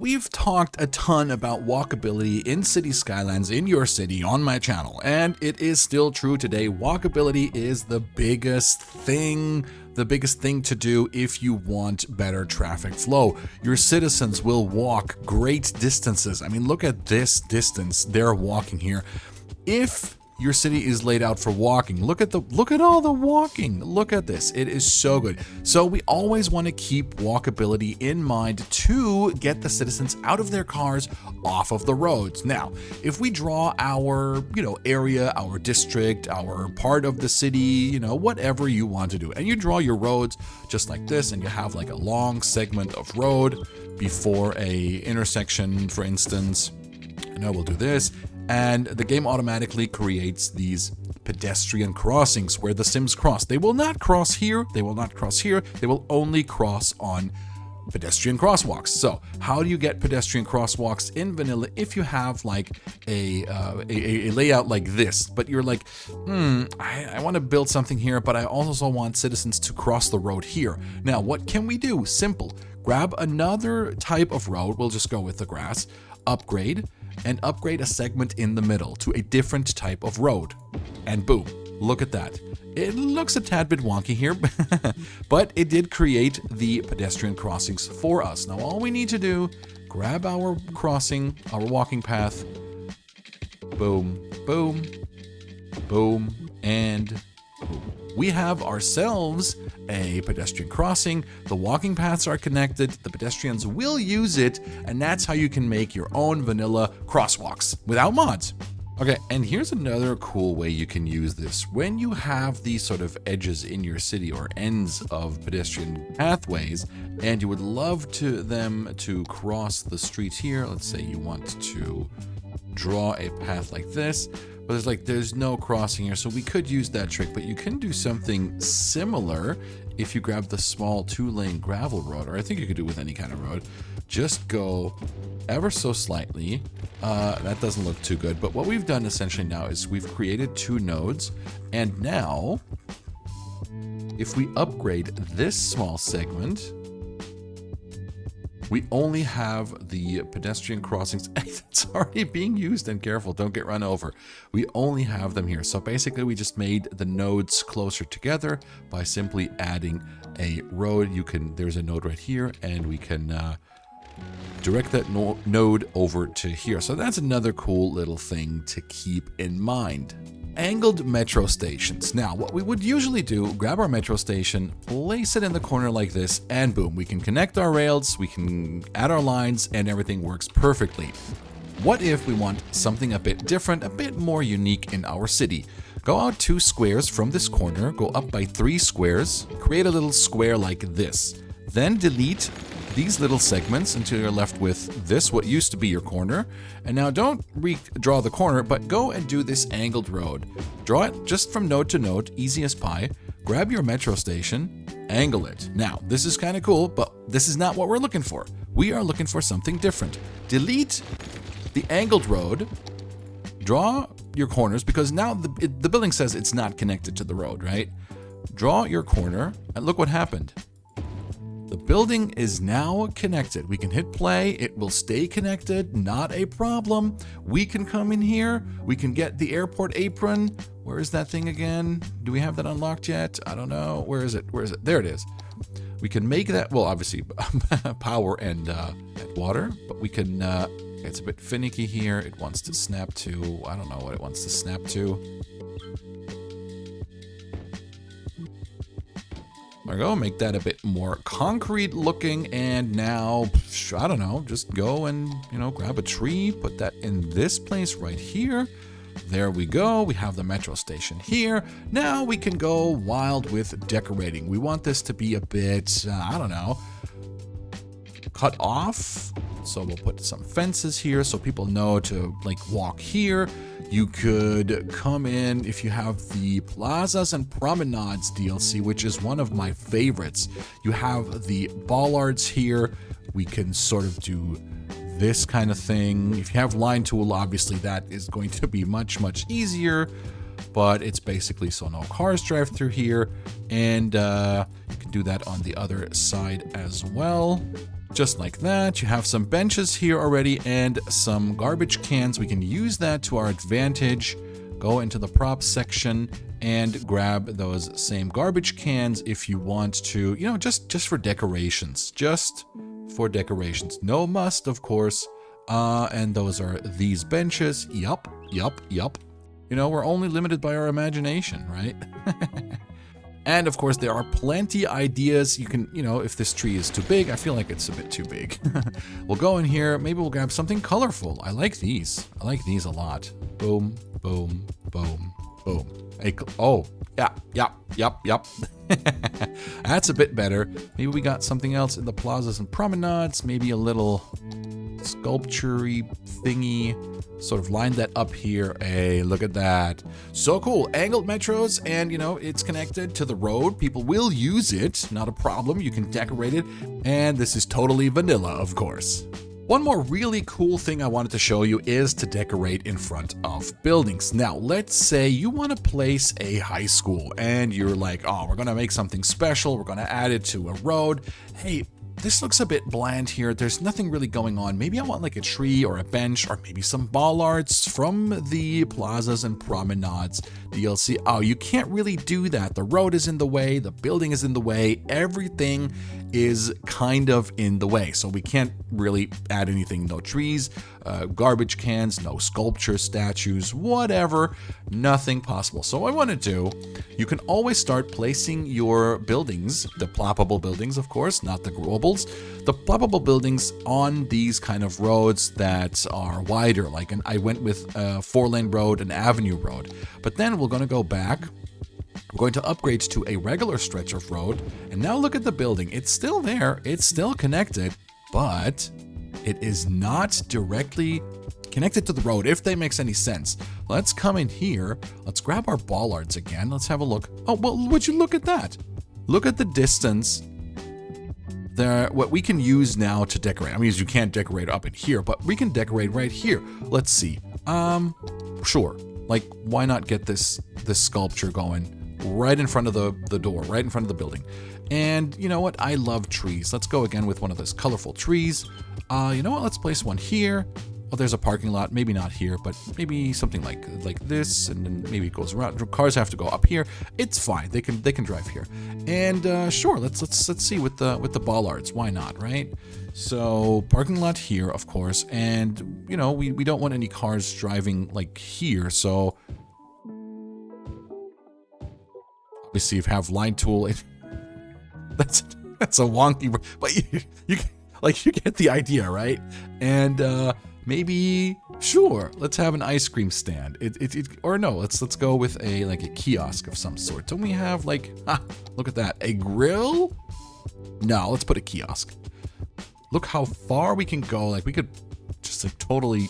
We've talked a ton about walkability in city skylines in your city on my channel, and it is still true today. Walkability is the biggest thing to do if you want better traffic flow. Your citizens will walk great distances. I mean, look at this distance they're walking here. If your city is laid out for walking, look at all the walking. Look at this. It is so good. So we always want to keep walkability in mind to get the citizens out of their cars, off of the roads. Now, if we draw our, area, our district, our part of the city, whatever you want to do, and you draw your roads just like this, and you have like a long segment of road before a intersection, for instance. We'll do this. And the game automatically creates these pedestrian crossings where the Sims cross. They will not cross here. They will not cross here. They will only cross on pedestrian crosswalks. So how do you get pedestrian crosswalks in vanilla if you have like a layout like this, but you're like, I want to build something here, but I also want citizens to cross the road here. Now, what can we do? Simple. Grab another type of road. We'll just go with the grass. Upgrade a segment in the middle to a different type of road. And boom, look at that. It looks a tad bit wonky here, but it did create the pedestrian crossings for us. Now all we need to do, grab our crossing, our walking path, boom, boom, boom, and boom. We have ourselves a pedestrian crossing. The walking paths are connected. The pedestrians will use it, and that's how you can make your own vanilla crosswalks without mods. Okay, and here's another cool way you can use this. When you have these sort of edges in your city or ends of pedestrian pathways, and you would love them to cross the street here, let's say you want to draw a path like this, but there's no crossing here, so we could use that trick, but you can do something similar if you grab the small 2-lane gravel road, or I think you could do with any kind of road. Just go ever so slightly. That doesn't look too good, but what we've done essentially now is we've created 2 nodes, and now if we upgrade this small segment, we only have the pedestrian crossings. It's already being used, and careful, don't get run over. We only have them here. So basically we just made the nodes closer together by simply adding a road. There's a node right here, and we can direct that node over to here. So that's another cool little thing to keep in mind. Angled metro stations. Now, what we would usually do, grab our metro station, place it in the corner like this, and boom, we can connect our rails, we can add our lines, and everything works perfectly. What if we want something a bit different, a bit more unique in our city? Go out 2 squares from this corner, go up by 3 squares, create a little square like this. Then delete these little segments until you're left with this, what used to be your corner. And now don't redraw the corner, but go and do this angled road. Draw it just from node to node, easy as pie. Grab your metro station, angle it. Now, this is kind of cool, but this is not what we're looking for. We are looking for something different. Delete the angled road, draw your corners, because now the building says it's not connected to the road, right? Draw your corner, and look what happened. The building is now connected. We can hit play. It will stay connected. Not a problem. We can come in here. We can get the airport apron. Where is that thing again? Do we have that unlocked yet? I don't know. Where is it? There it is. We can make that, well, obviously power and water, but we can, it's a bit finicky here. It wants to snap to, I don't know what it wants to snap to. There we go, make that a bit more concrete looking, and now, I don't know, just go and, grab a tree, put that in this place right here. There we go, we have the metro station here. Now we can go wild with decorating. We want this to be a bit, I don't know, cut off. So we'll put some fences here so people know to walk here. You could come in if you have the Plazas and Promenades DLC, which is one of my favorites. You have the bollards here. We can sort of do this kind of thing. If you have line tool, obviously that is going to be much, much easier, but it's basically so no cars drive through here. And you can do that on the other side as well. Just like that. You have some benches here already and some garbage cans. We can use that to our advantage. Go into the props section and grab those same garbage cans if you want to, you know, just for decorations. Just for decorations. No must, of course. And those are these benches. Yup. You know, we're only limited by our imagination, right? And of course, there are plenty ideas. You can, you know, if this tree is too big, I feel like it's a bit too big. We'll go in here. Maybe we'll grab something colorful. I like these. I like these a lot. Boom, boom, boom, boom. Oh, yep. That's a bit better. Maybe we got something else in the plazas and promenades. Maybe a little sculpture-y thingy. Sort of line that up here. Hey, look at that. So cool. Angled metros, and you know, it's connected to the road. People will use it. Not a problem. You can decorate it. And this is totally vanilla, of course. One more really cool thing I wanted to show you is to decorate in front of buildings. Now, let's say you want to place a high school and you're like, oh, we're going to make something special. We're going to add it to a road. Hey, this looks a bit bland here. There's nothing really going on. Maybe I want like a tree or a bench or maybe some bollards from the plazas and promenades DLC. Oh, you can't really do that. The road is in the way. The building is in the way. Everything is kind of in the way. So we can't really add anything. No trees, garbage cans, no sculpture, statues, whatever. Nothing possible. So what I want to do, you can always start placing your buildings, the ploppable buildings, of course, not the growable. The ploppable buildings on these kind of roads that are wider, like I went with a 4-lane road, an avenue road. But then we're going to go back. We're going to upgrade to a regular stretch of road. And now look at the building. It's still there. It's still connected, but it is not directly connected to the road, if that makes any sense. Let's come in here. Let's grab our bollards again. Let's have a look. Oh, well, would you look at that? Look at the distance. What we can use now to decorate. I mean, you can't decorate up in here, but we can decorate right here. Let's see. Sure. Like, why not get this sculpture going right in front of the door, right in front of the building? And you know what? I love trees. Let's go again with one of those colorful trees. You know what? Let's place one here. Oh, there's a parking lot. Maybe not here, but maybe something like this, and then maybe it goes around. Cars have to go up here. It's fine. They can drive here. And sure, let's see with the bollards. Why not, right? So parking lot here, of course, and you know we don't want any cars driving like here. So obviously, if you have line tool, that's a wonky, but you get the idea, right? And maybe, sure, let's have an ice cream stand. Or no, let's go with a kiosk of some sort. Don't we have look at that, a grill? No, let's put a kiosk. Look how far we can go. Like we could just totally.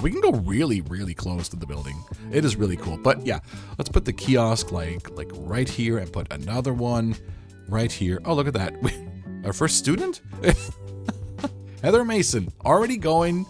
We can go really, really close to the building. It is really cool. But yeah, let's put the kiosk like right here and put another one right here. Oh, look at that. Our first student? Heather Mason, already going,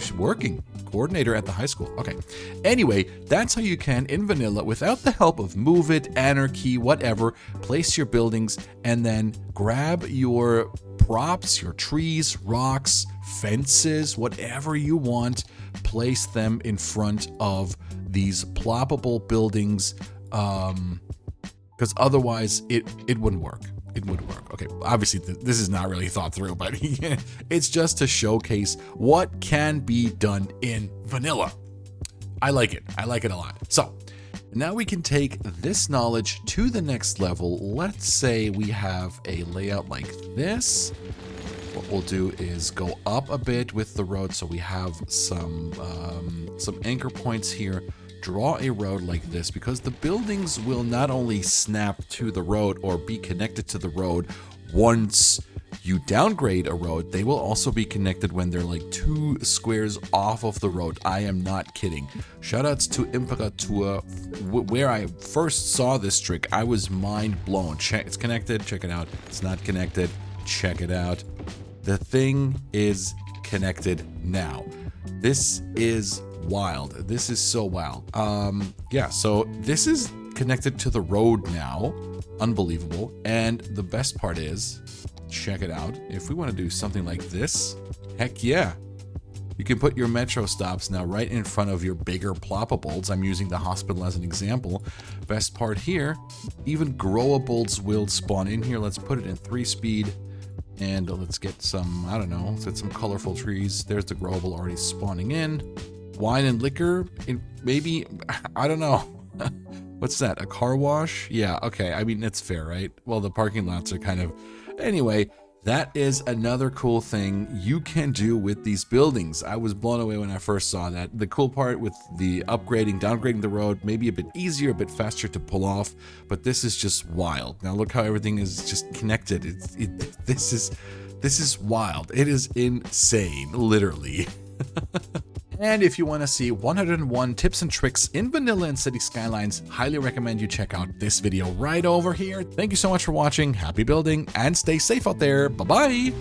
she's working. Coordinator at the high school. Okay. Anyway, that's how you can, in vanilla, without the help of Move It, Anarchy, whatever, place your buildings and then grab your props, your trees, rocks, fences, whatever you want, place them in front of these ploppable buildings, because otherwise it wouldn't work. It would work. Okay, obviously this is not really thought through, but it's just to showcase what can be done in vanilla. I like it. I like it a lot. So now we can take this knowledge to the next level. Let's say we have a layout like this. What we'll do is go up a bit with the road, so we have some anchor points here. Draw a road like this, because the buildings will not only snap to the road or be connected to the road once you downgrade a road, they will also be connected when they're like 2 squares off of the road. I am not kidding. Shoutouts to Imperator. Where I first saw this trick, I was mind blown. It's connected, check it out. It's not connected, check it out. The thing is connected now. This is wild. This is so wild. Yeah, so this is connected to the road now. unbelievable. And the best part is, check it out. If we want to do something like this, heck yeah. You can put your metro stops now right in front of your bigger ploppables. I'm using the hospital as an example. Best part here, even growables will spawn in here. Let's put it in 3-speed. And let's get some, I don't know, let's get some colorful trees. There's the growable already spawning in. Wine and liquor, maybe, I don't know. What's that, a car wash? Yeah, okay, I mean, it's fair, right? Well, the parking lots are kind of, anyway, that is another cool thing you can do with these buildings. I was blown away when I first saw that. The cool part with the upgrading, downgrading the road, maybe a bit easier, a bit faster to pull off, but this is just wild. Now look how everything is just connected. This is wild. It is insane, literally. And if you want to see 101 tips and tricks in vanilla and city skylines, highly recommend you check out this video right over here. Thank you so much for watching, happy building, and stay safe out there. Bye-bye!